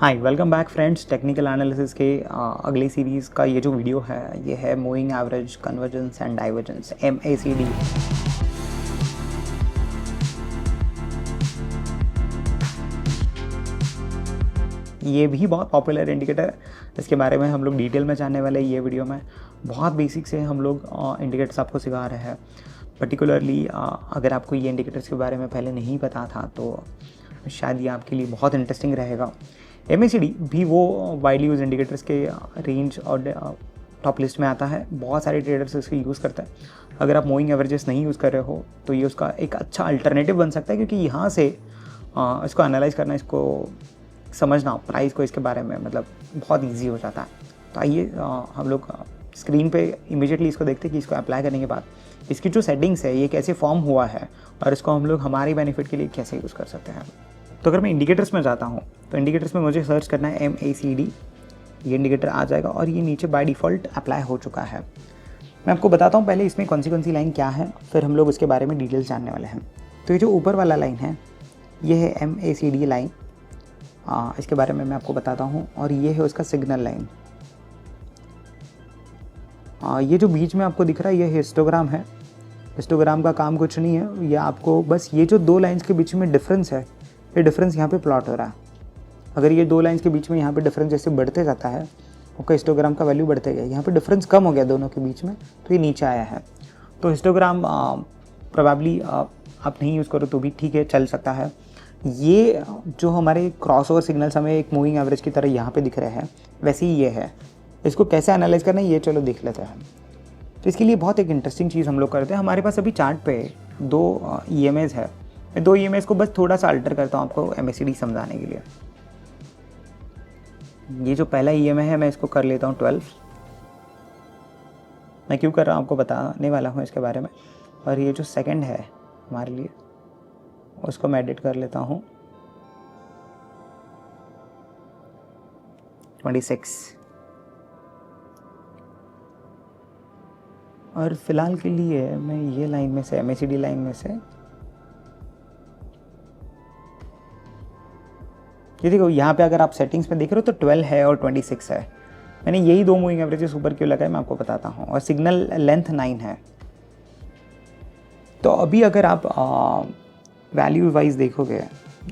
Hi welcome back friends. Technical analysis के अगली series का ये जो वीडियो है ये है moving average, convergence and divergence, MACD। ये भी बहुत पॉपुलर इंडिकेटर है, इसके बारे में हम लोग डिटेल में जानने वाले हैं ये वीडियो में। बहुत बेसिक से हम लोग इंडिकेटर्स आपको सिखा रहे हैं। पर्टिकुलरली अगर आपको ये इंडिकेटर्स के बारे में पहले नहीं पता था तो शायद ये आपके लिए बहुत इंटरेस्टिंग रहेगा। MACD भी वो वाइडली यूज इंडिकेटर्स के रेंज और टॉप लिस्ट में आता है। बहुत सारे ट्रेडर्स इसको यूज़ करते हैं। अगर आप मूविंग एवरेजेस नहीं यूज़ कर रहे हो तो ये उसका एक अच्छा अल्टरनेटिव बन सकता है, क्योंकि यहाँ से इसको एनालाइज करना, इसको समझना, प्राइस को, इसके बारे में मतलब बहुत ईजी हो जाता है। तो आइए हम लोग स्क्रीन पे इमीडिएटली इसको देखते हैं कि इसको अप्लाई करने के बाद इसकी जो सेटिंग्स है ये कैसे फॉर्म हुआ है और इसको हम लोग हमारे बेनिफिट के लिए कैसे यूज़ कर सकते हैं। तो अगर मैं इंडिकेटर्स में जाता हूँ तो इंडिकेटर्स में मुझे सर्च करना है MACD। ये इंडिकेटर आ जाएगा और ये नीचे बाय डिफ़ॉल्ट अप्लाई हो चुका है। मैं आपको बताता हूँ पहले इसमें कौन सी लाइन क्या है, फिर हम लोग उसके बारे में डिटेल्स जानने वाले हैं। तो ये जो ऊपर वाला लाइन है ये है MACD लाइन, इसके बारे में मैं आपको बताता हूँ। और ये है उसका सिग्नल लाइन। ये जो बीच में आपको दिख रहा है ये हिस्टोग्राम है। हिस्टोग्राम का काम कुछ नहीं है, ये आपको बस ये जो दो लाइन्स के बीच में डिफरेंस है, ये डिफरेंस यहाँ पे प्लॉट हो रहा है। अगर ये दो लाइन्स के बीच में यहाँ पे डिफरेंस जैसे बढ़ते जाता है, आपका हिस्टोग्राम का वैल्यू बढ़ते गया, यहाँ पे डिफरेंस कम हो गया दोनों के बीच में, तो ये नीचे आया है। तो हिस्टोग्राम प्रोबेबली आप नहीं यूज़ करो तो भी ठीक है, चल सकता है। ये जो हमारे क्रॉसओवर सिग्नल्स हमें एक मूविंग एवरेज की तरह यहाँ पे दिख रहे हैं, वैसे ही ये है। इसको कैसे एनालाइज करना है ये चलो देख लेते हैं। तो इसके लिए बहुत एक इंटरेस्टिंग चीज़ हम लोग करते हैं। हमारे पास अभी चार्ट पे दो EMAs है। मैं दो EMAs को बस थोड़ा सा अल्टर करता हूँ आपको MACD समझाने के लिए। ये जो पहला EMA है मैं इसको कर लेता हूँ 12। मैं क्यों कर रहा हूँ आपको बताने वाला हूँ इसके बारे में। और ये जो सेकंड है हमारे लिए, उसको मैं एडिट कर लेता हूँ 26। और फिलहाल के लिए मैं ये लाइन में से, MACD लाइन में से, ये देखो यहाँ पे अगर आप सेटिंग्स में देख रहे हो तो 12 है और 26 है। मैंने यही दो मूविंग एवरेजेस ऊपर क्यों लगाए मैं आपको बताता हूँ। और सिग्नल लेंथ 9 है। तो अभी अगर आप वैल्यू वाइज देखोगे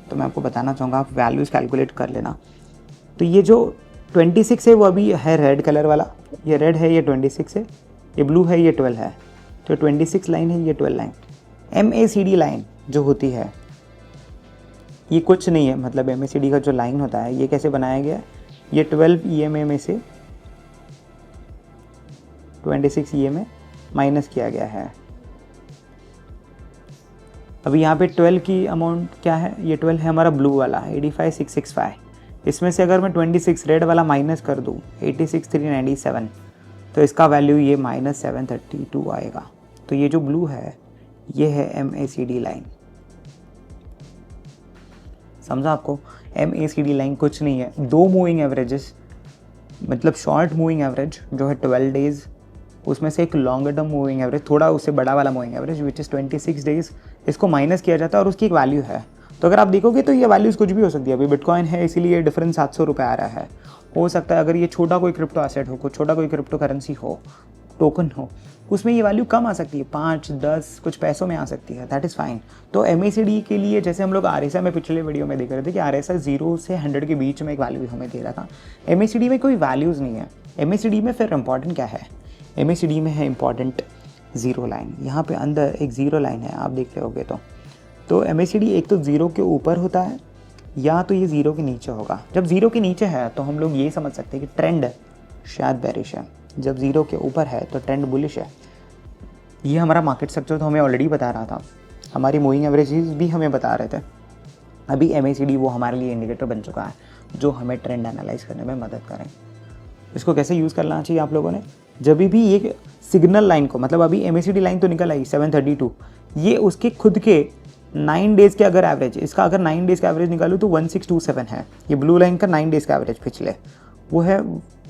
तो मैं आपको बताना चाहूँगा, आप वैल्यूज़ कैलकुलेट कर लेना। तो ये जो 26 है वो अभी है रेड कलर वाला, ये रेड है, ये 26 है, ये ब्लू है, ये 12 है। तो 26 लाइन है, ये 12 लाइन। MACD लाइन जो होती है ये कुछ नहीं है, मतलब MACD का जो लाइन होता है ये कैसे बनाया गया है, ये 12 EMA में से 26 EMA माइनस किया गया है। अभी यहाँ पे 12 की अमाउंट क्या है, ये 12 है हमारा ब्लू वाला 85,665। इसमें से अगर मैं 26 रेड वाला माइनस कर दूँ 86,397, तो इसका वैल्यू ये -732 आएगा। तो ये जो ब्लू है ये है MACD लाइन। समझा आपको? MACD लाइन कुछ नहीं है, दो मूविंग एवरेजेस, मतलब शॉर्ट मूविंग एवरेज जो है 12 डेज, उसमें से एक लॉन्गर टर्म मूविंग एवरेज, थोड़ा उससे बड़ा वाला moving average which is 26 days, इसको माइनस किया जाता है और उसकी एक वैल्यू है। तो अगर आप देखोगे तो ये वैल्यूज़ कुछ भी हो सकती है। अभी बिटकॉइन है इसीलिए डिफरेंस 700 रुपये आ रहा है। हो सकता है अगर ये छोटा कोई क्रिप्टो एसेट हो, कुछ छोटा कोई क्रिप्टो करेंसी हो, टोकन हो, उसमें ये वैल्यू कम आ सकती है, 5, 10 कुछ पैसों में आ सकती है, दैट इज़ फाइन। तो MACD के लिए जैसे हम लोग RSI में पिछले वीडियो में देख रहे थे कि RSI 0 से 100 के बीच में एक वैल्यू हमें दे रहा था। MACD में कोई वैल्यूज़ नहीं है। MACD में फिर इंपॉर्टेंट क्या है, MACD में है इंपॉर्टेंट ज़ीरो लाइन। यहाँ पे अंदर एक ज़ीरो लाइन है, आप देख रहे होगे तो MACD एक तो ज़ीरो के ऊपर होता है या तो ये ज़ीरो के नीचे होगा। जब ज़ीरो के नीचे है तो हम लोग ये समझ सकते हैं कि ट्रेंड शायद बेरिश है, जब ज़ीरो के ऊपर है तो ट्रेंड बुलिश है। ये हमारा मार्केट स्ट्रक्चर तो हमें ऑलरेडी बता रहा था, हमारी मूविंग एवरेजेस भी हमें बता रहे थे। अभी MACD वो हमारे लिए इंडिकेटर बन चुका है जो हमें ट्रेंड एनालाइज करने में मदद करें। इसको कैसे यूज़ करना चाहिए आप लोगों ने, जब भी ये सिग्नल लाइन को, मतलब अभी MACD लाइन तो निकल आई 732, ये उसके खुद के 9 डेज़ के अगर एवरेज, इसका अगर 9 डेज़ का एवरेज निकालूँ तो 1627 है। ये ब्लू लाइन का 9 डेज़ का एवरेज पिछले वो है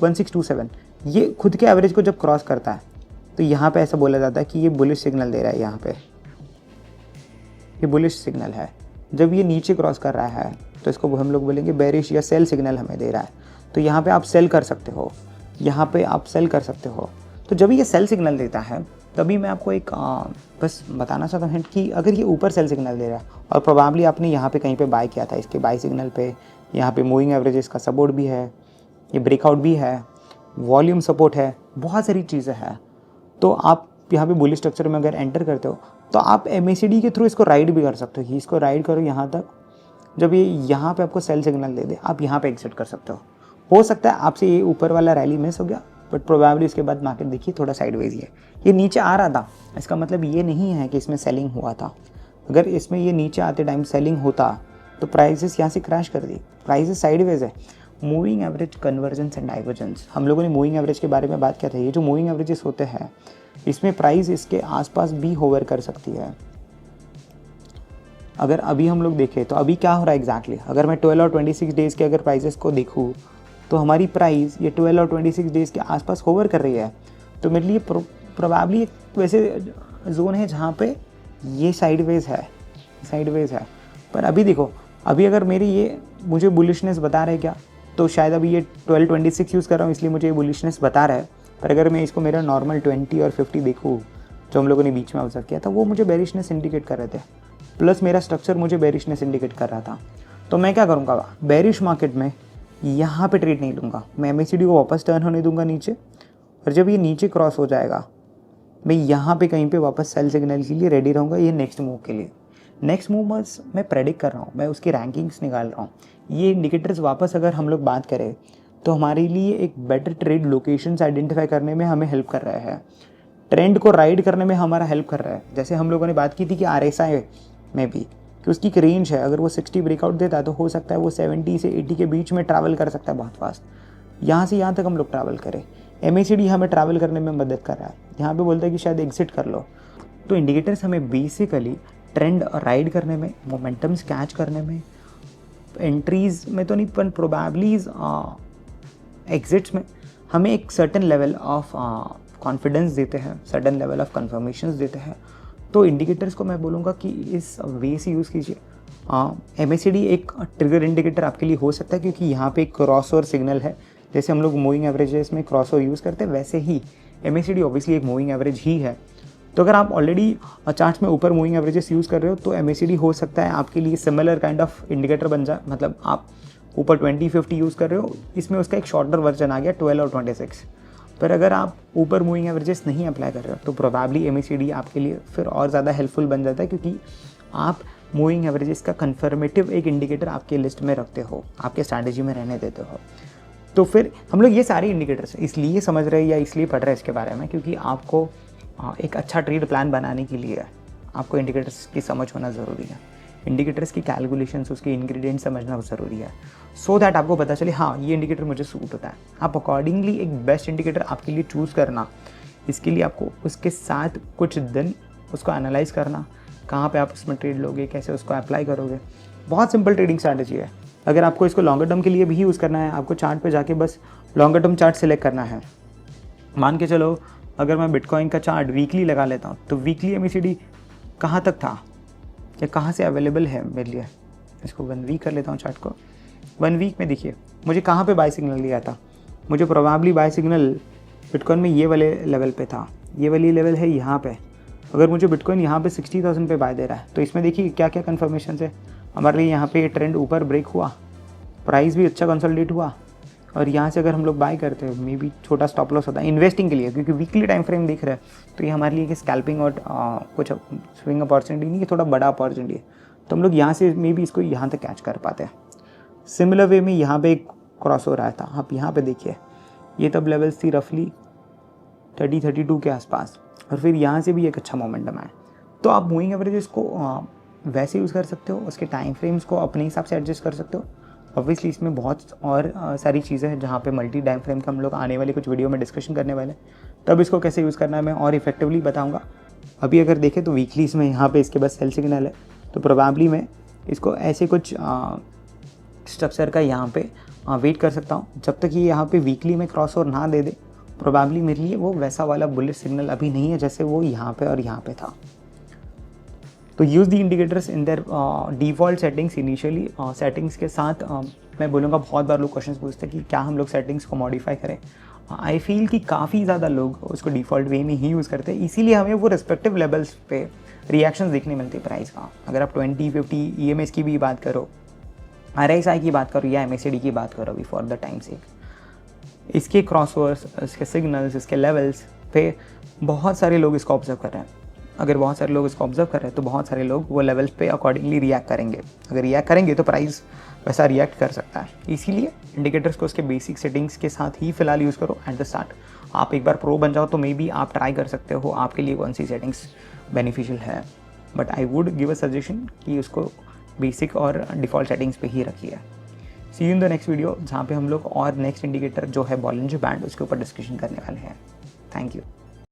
1627। ये खुद के एवरेज को जब क्रॉस करता है तो यहाँ पे ऐसा बोला जाता है कि ये बुलिश सिग्नल दे रहा है। यहाँ पे ये बुलिश सिग्नल है। जब ये नीचे क्रॉस कर रहा है तो इसको हम लोग बोलेंगे बेरिश या सेल सिग्नल हमें दे रहा है, तो यहाँ पे आप सेल कर सकते हो, यहाँ पे आप सेल कर सकते हो। तो जब ये सेल सिग्नल देता है तभी मैं आपको एक बस बताना चाहता हूँ कि अगर ये ऊपर सेल सिग्नल दे रहा है और प्रोबेबली आपने यहाँ पे कहीं पे बाय किया था, इसके बाय सिग्नल पे, यहाँ पे मूविंग एवरेजेस का सपोर्ट भी है, ये ब्रेकआउट भी है, वॉल्यूम सपोर्ट है, बहुत सारी चीज़ें हैं। तो आप यहाँ पे बुलिश स्ट्रक्चर में अगर एंटर करते हो तो आप MACD के थ्रू इसको राइड भी कर सकते हो कि इसको राइड करो यहाँ तक, जब ये यहाँ पे आपको सेल सिग्नल दे दे आप यहाँ पे एग्जिट कर सकते हो सकता है आपसे ये ऊपर वाला रैली मिस हो गया, बट प्रोबेबली इसके बाद मार्केट देखिए थोड़ा साइडवेज ही है। ये नीचे आ रहा था, इसका मतलब ये नहीं है कि इसमें सेलिंग हुआ था। अगर इसमें ये नीचे आते टाइम सेलिंग होता तो प्राइसेस यहाँ से क्रैश कर दी, प्राइसेस साइडवेज है। Moving average convergence and divergence, हम लोगों ने मूविंग एवरेज के बारे में बात किया था। ये जो मूविंग एवरेजेस होते हैं इसमें प्राइस इसके आसपास भी होवर कर सकती है। अगर अभी हम लोग देखें तो अभी क्या हो रहा है एग्जैक्टली, अगर मैं 12 और 26 डेज़ के अगर प्राइसेस को देखूँ तो हमारी प्राइस ये 12 और 26 डेज़ के आसपास होवर कर रही है। तो मेरे लिए प्रोबेबली एक वैसे जोन है जहाँ पे ये साइडवेज है। पर अभी देखो, अभी अगर मेरी ये मुझे बुलिशनेस बता रहा है क्या, तो शायद अभी ये 1226 यूज़ कर रहा हूँ इसलिए मुझे ये बुलिशनेस बता रहा है। पर अगर मैं इसको मेरा नॉर्मल 20 और 50 देखूँ जो हम लोगों ने बीच में ऑब्जर्व किया था, वो मुझे बेरिशनेस इंडिकेट कर रहे थे, प्लस मेरा स्ट्रक्चर मुझे बेरिशनेस इंडिकेट कर रहा था। तो मैं क्या करूँगा, बेरिश मार्केट में यहाँ पे ट्रेड नहीं लूँगा, मैं MACD को वापस टर्न होने दूंगा नीचे, और जब ये नीचे क्रॉस हो जाएगा मैं यहाँ पे कहीं पे वापस सेल सिग्नल के लिए रेडी रहूँगा, ये नेक्स्ट मूव के लिए। नेक्स्ट मूव बस मैं प्रेडिक्ट कर रहा हूँ, मैं उसकी रैंकिंग्स निकाल रहा हूँ। ये इंडिकेटर्स वापस अगर हम लोग बात करें तो हमारे लिए एक बेटर ट्रेड लोकेशंस आइडेंटिफाई करने में हमें हेल्प कर रहा है, ट्रेंड को राइड करने में हमारा हेल्प कर रहा है। जैसे हम लोगों ने बात की थी कि RSI में भी कि उसकी एक रेंज है, अगर वो 60 ब्रेकआउट देता है तो हो सकता है वो 70 से 80 के बीच में ट्रैवल कर सकता है बहुत फास्ट। यहाँ से यहाँ तक हम लोग ट्रैवल करें, MACD हमें ट्रैवल करने में मदद कर रहा है। यहाँ पे बोलता है कि शायद एग्जिट कर लो। तो इंडिकेटर्स हमें बेसिकली ट्रेंड राइड करने में, मोमेंटम्स कैच करने में, एंट्रीज में तो नहीं पर प्रोबेबलीज एग्जिट्स में हमें एक सर्टेन लेवल ऑफ कॉन्फिडेंस देते हैं, सर्टेन लेवल ऑफ कन्फर्मेशंस देते हैं। तो इंडिकेटर्स को मैं बोलूँगा कि इस वे से यूज़ कीजिए। MACD एक ट्रिगर इंडिकेटर आपके लिए हो सकता है क्योंकि यहाँ पे एक क्रॉसओवर सिग्नल है। जैसे हम लोग मूविंग एवरेजेस में क्रॉसओवर यूज़ करते हैं वैसे ही MACD ऑब्वियसली एक मूविंग एवरेज ही है। तो अगर आप ऑलरेडी चार्ट्स में ऊपर मूविंग एवरेजेस यूज़ कर रहे हो तो MACD हो सकता है आपके लिए सिमिलर काइंड ऑफ इंडिकेटर बन जाए। मतलब आप ऊपर 20-50 यूज़ कर रहे हो, इसमें उसका एक शॉर्टर वर्जन आ गया 12 और 26। पर अगर आप ऊपर मूविंग एवरेजेस नहीं अप्लाई कर रहे हो तो प्रोबेबली MACD आपके लिए फिर और ज़्यादा हेल्पफुल बन जाता है, क्योंकि आप मूविंग एवरेजेस का कन्फर्मेटिव एक इंडिकेटर आपके लिस्ट में रखते हो, आपके स्ट्रैटेजी में रहने देते हो। तो फिर हम लोग ये सारे इंडिकेटर्स इसलिए समझ रहे हैं या इसलिए पढ़ रहे हैं इसके बारे में क्योंकि आपको एक अच्छा ट्रेड प्लान बनाने के लिए आपको इंडिकेटर्स की समझ होना ज़रूरी है। इंडिकेटर्स की कैलकुलेशंस, उसके इंग्रेडिएंट्स समझना ज़रूरी है, सो दैट आपको पता चले हाँ ये इंडिकेटर मुझे सूट होता है। आप अकॉर्डिंगली एक बेस्ट इंडिकेटर आपके लिए चूज़ करना, इसके लिए आपको उसके साथ कुछ दिन उसको एनालाइज करना, कहाँ पे आप उसमें ट्रेड लोगे, कैसे उसको अप्लाई करोगे। बहुत सिंपल ट्रेडिंग स्ट्रैटेजी है। अगर आपको इसको लॉन्गर टर्म के लिए भी यूज़ करना है, आपको चार्ट पे जाके बस लॉन्गर टर्म चार्ट सेलेक्ट करना है। मान के चलो अगर मैं बिटकॉइन का चार्ट वीकली लगा लेता हूँ तो वीकली MACD कहाँ तक था या कहाँ से अवेलेबल है मेरे लिए। इसको 1 वीक कर लेता हूँ चार्ट को। 1 वीक में देखिए मुझे कहाँ पे बाय सिग्नल दिया था। मुझे प्रोबेबली बाय सिग्नल बिटकॉइन में ये वाले लेवल पे था, ये वाली लेवल है यहाँ पे। अगर मुझे बिटकॉइन यहाँ पे 60,000 पे बाय दे रहा है तो इसमें देखिए क्या क्या कन्फर्मेशन है हमारे लिए। यहाँ पे ये ट्रेंड ऊपर ब्रेक हुआ, प्राइस भी अच्छा कंसोलिडेट हुआ, और यहाँ से अगर हम लोग बाय करते हैं मे बी छोटा स्टॉप लॉस होता है इन्वेस्टिंग के लिए, क्योंकि वीकली टाइम फ्रेम देख रहे हैं तो ये हमारे लिए स्कैल्पिंग और कुछ स्विंग अपॉर्चुनिटी नहीं, ये थोड़ा बड़ा अपॉर्चुनिटी है। तो हम लोग यहाँ से मे बी इसको यहाँ तक कैच कर पाते हैं। सिमिलर वे में यहाँ पे एक क्रॉस हो रहा था, आप यहाँ पे देखिए ये तब लेवल्स थी रफली 30-32 के आसपास, और फिर यहाँ से भी एक अच्छा मोमेंटम आया। तो आप मूविंग एवरेजेस को वैसे यूज़ कर सकते हो, उसके टाइम फ्रेम्स को अपने हिसाब से एडजस्ट कर सकते हो। ऑब्वियसली इसमें बहुत और सारी चीज़ें हैं जहाँ पे मल्टी टाइम फ्रेम का हम लोग आने वाले कुछ वीडियो में डिस्कशन करने वाले हैं, तब इसको कैसे यूज़ करना है मैं और इफेक्टिवली बताऊँगा। अभी अगर देखें तो वीकली इसमें यहाँ पे इसके बस सेल सिग्नल है, तो प्रोबेबली मैं इसको ऐसे कुछ स्ट्रक्चर का यहाँ पे वेट कर सकता हूँ जब तक ये यहाँ पे वीकली में क्रॉस ओवर ना दे दे। प्रोबेबली मेरे लिए वो वैसा वाला बुलिश सिग्नल अभी नहीं है जैसे वो यहाँ पे और यहाँ पे था। तो use the indicators in their default settings initially. Settings के साथ मैं बोलूँगा बहुत बार लोग क्वेश्चन पूछते हैं कि क्या हम लोग सेटिंग्स को मॉडिफाई करें। आई फील कि काफ़ी ज़्यादा लोग उसको डिफ़ॉल्ट वे में ही यूज़ करते हैं, इसीलिए हमें वो रिस्पेक्टिव लेवल्स पे रिएक्शंस देखने मिलते हैं प्राइस का। अगर आप 20, 50 EMAs की भी बात करो, RSI की बात करो या MACD की बात करो, बिफोर द टाइम से इसके क्रॉसओवर्स, इसके सिग्नल्स, इसके लेवल्स पे बहुत सारे लोग इसको ऑब्जर्व कर रहे हैं। अगर बहुत सारे लोग इसको ऑब्जर्व कर रहे हैं तो बहुत सारे लोग वो लेवल्स पे अकॉर्डिंगली रिएक्ट करेंगे। अगर रिएक्ट करेंगे तो प्राइस वैसा रिएक्ट कर सकता है। इसीलिए इंडिकेटर्स को उसके बेसिक सेटिंग्स के साथ ही फिलहाल यूज़ करो एट द स्टार्ट। आप एक बार प्रो बन जाओ तो मे बी आप ट्राई कर सकते हो आपके लिए कौन सी सेटिंग्स बेनिफिशियल है, but I would give a suggestion कि उसको बेसिक और डिफ़ॉल्ट सेटिंग्स पे ही रखिए। See you in the next video, जहाँ पे हम लोग और नेक्स्ट इंडिकेटर जो है बॉलिंजर बैंड उसके ऊपर डिस्कशन करने वाले हैं। Thank you.